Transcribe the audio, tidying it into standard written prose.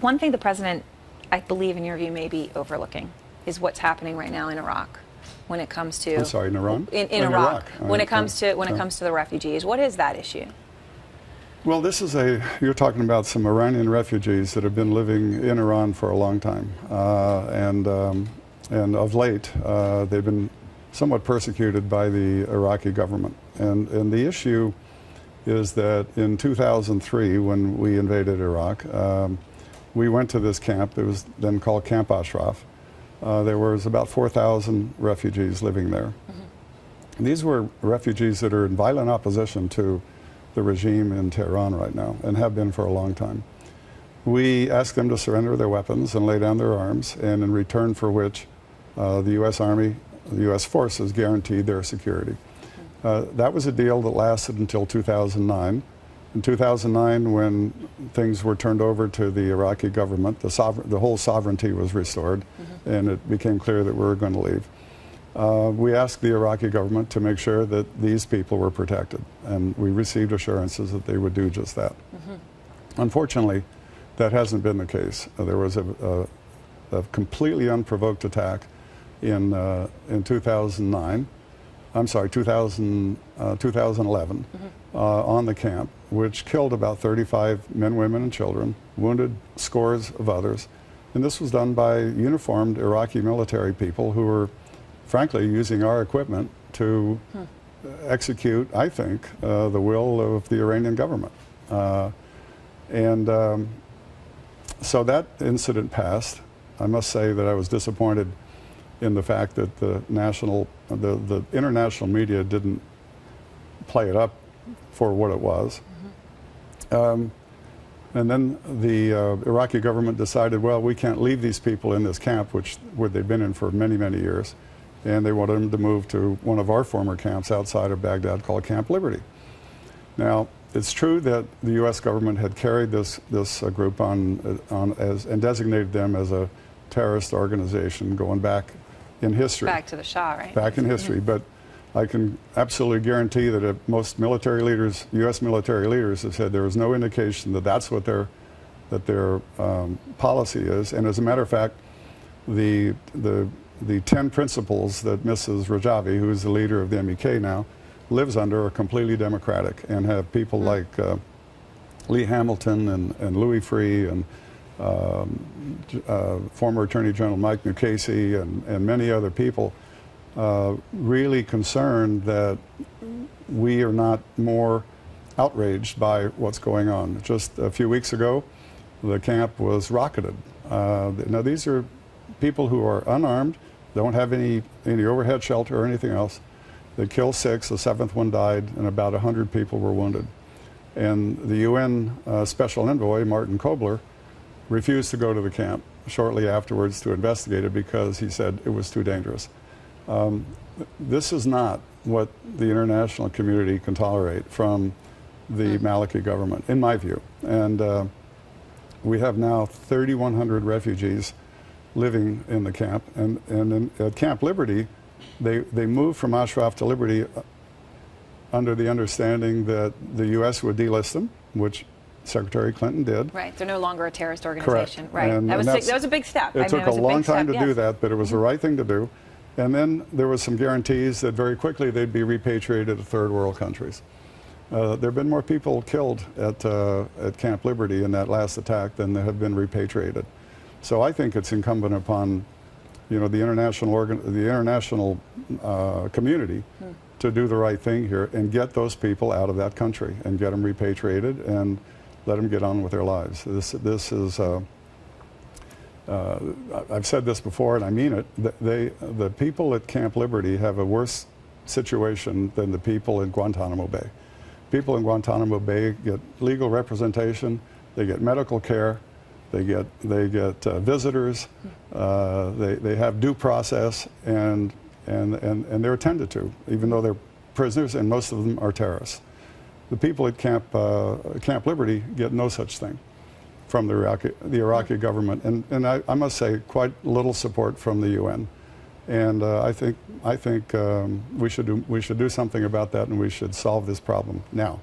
One thing the president, I believe in your view, may be overlooking is what's happening right now in Iraq when it comes to... I'm sorry, in Iran? In Iraq. When it comes to the refugees. What is that issue? Well, this is you're talking about some Iranian refugees that have been living in Iran for a long time. And of late, they've been somewhat persecuted by the Iraqi government. And the issue is that in 2003, when we invaded Iraq, we went to this camp that was then called Camp Ashraf. There was about 4,000 refugees living there. Mm-hmm. These were refugees that are in violent opposition to the regime in Tehran right now, and have been for a long time. We asked them to surrender their weapons and lay down their arms, and in return for which the U.S. Army, the U.S. forces guaranteed their security. That was a deal that lasted until 2009. In 2009, when things were turned over to the Iraqi government, the whole sovereignty was restored, mm-hmm. and it became clear that we were going to leave. We asked the Iraqi government to make sure that these people were protected, and we received assurances that they would do just that. Mm-hmm. Unfortunately, that hasn't been the case. There was a completely unprovoked attack in 2009. I'm sorry, 2011, mm-hmm. On the camp, which killed about 35 men, women, and children, wounded scores of others. And this was done by uniformed Iraqi military people who were, frankly, using our equipment to execute, I think, the will of the Iranian government. So that incident passed. I must say that I was disappointed in the fact that the international media didn't play it up for what it was. Mm-hmm. And then the Iraqi government decided, well, we can't leave these people in this camp, where they've been in for many, many years. And they wanted them to move to one of our former camps outside of Baghdad called Camp Liberty. Now, it's true that the U.S. government had carried this group on and designated them as a terrorist organization going back in history. Back to the Shah, right? Back in history. But I can absolutely guarantee that most military leaders, U.S. military leaders, have said there is no indication that that's what their policy is. And as a matter of fact, the 10 principles that Mrs. Rajavi, who is the leader of the MEK now, lives under are completely democratic, and have people like Lee Hamilton and Louis Freeh and former Attorney General Mike Mukasey and many other people really concerned that we are not more outraged by what's going on. Just a few weeks ago, the camp was rocketed. Now these are people who are unarmed, don't have any overhead shelter or anything else. They killed 6, the 7th one died, and about 100 people were wounded. And the UN Special Envoy, Martin Kobler, refused to go to the camp shortly afterwards to investigate it because he said it was too dangerous. This is not what the international community can tolerate from the Maliki government, in my view. And we have now 3,100 refugees living in the camp. And at Camp Liberty, they moved from Ashraf to Liberty under the understanding that the U.S. would delist them, which Secretary Clinton did. Right, they're no longer a terrorist organization. Correct. Right, And that was a big step. It took a long time to do that, but it was the right thing to do. And then there was some guarantees that very quickly they'd be repatriated to third world countries. There have been more people killed at Camp Liberty in that last attack than there have been repatriated. So I think it's incumbent upon, the international community to do the right thing here and get those people out of that country and get them repatriated and let them get on with their lives. This is, I've said this before and I mean it, the people at Camp Liberty have a worse situation than the people in Guantanamo Bay. People in Guantanamo Bay get legal representation, they get medical care, they get visitors, they have due process, and they're attended to, even though they're prisoners, and most of them are terrorists. The people at Camp Liberty get no such thing from the Iraqi government, and I must say quite little support from the UN. And I think we should do something about that, and we should solve this problem now.